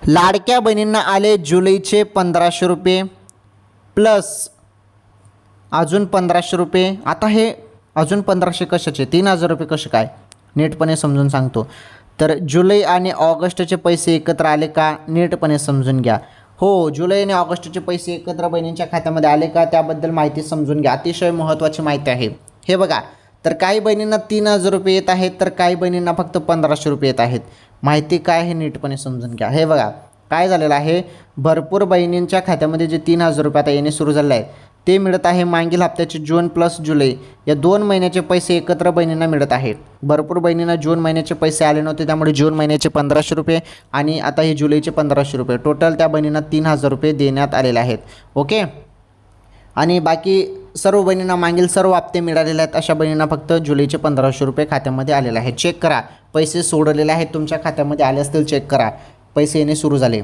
लाडक्या बहिणींना आले जुलैचे 1500 रुपये प्लस अजून 1500 रुपये. आता हे अजून 1500 कशाचे, 3000 रुपये कसे काय, नीटपणे समजून सांगतो. तर जुलै आणि ऑगस्टचे पैसे एकत्र आले का, नीटपणे समजून घ्या. हो, जुलै आणि ऑगस्टचे पैसे एकत्र बहिणींच्या खात्यामध्ये आले का, त्याबद्दल माहिती समजून घ्या. अतिशय महत्त्वाची माहिती आहे. हे बघा, तर काही बहिणींना 3000 रुपये येत आहेत, तर काही बहिणींना फक्त 1500 रुपये येत आहेत. माहिती काय हे नीटपणे समजून घ्या. हे बघा, काय झालेलं आहे, भरपूर बहिणींच्या खात्यामध्ये जे 3000 रुपये आता येणे सुरू झाले आहेत ते मिळत आहे. मागील हप्त्याचे जून प्लस जुलै या 2 महिन्याचे पैसे एकत्र बहिणींना मिळत आहेत. भरपूर बहिणींना जून महिन्याचे पैसे आले नव्हते, त्यामुळे जून महिन्याचे 1500 रुपये आणि आता हे जुलैचे 1500 रुपये, टोटल त्या बहिणींना 3000 रुपये देण्यात आलेले आहेत. ओके, आणि बाकी सर्व बहिणींना मागील सर्व हप्ते मिळालेले आहेत. अशा बहिणींना फक्त जुलैचे 1500 रुपये खात्यामध्ये आलेले आहेत. चेक करा, पैसे सोडलेले आहेत तुमच्या खात्यामध्ये आले असतील, चेक करा, पैसे येणे सुरू झाले.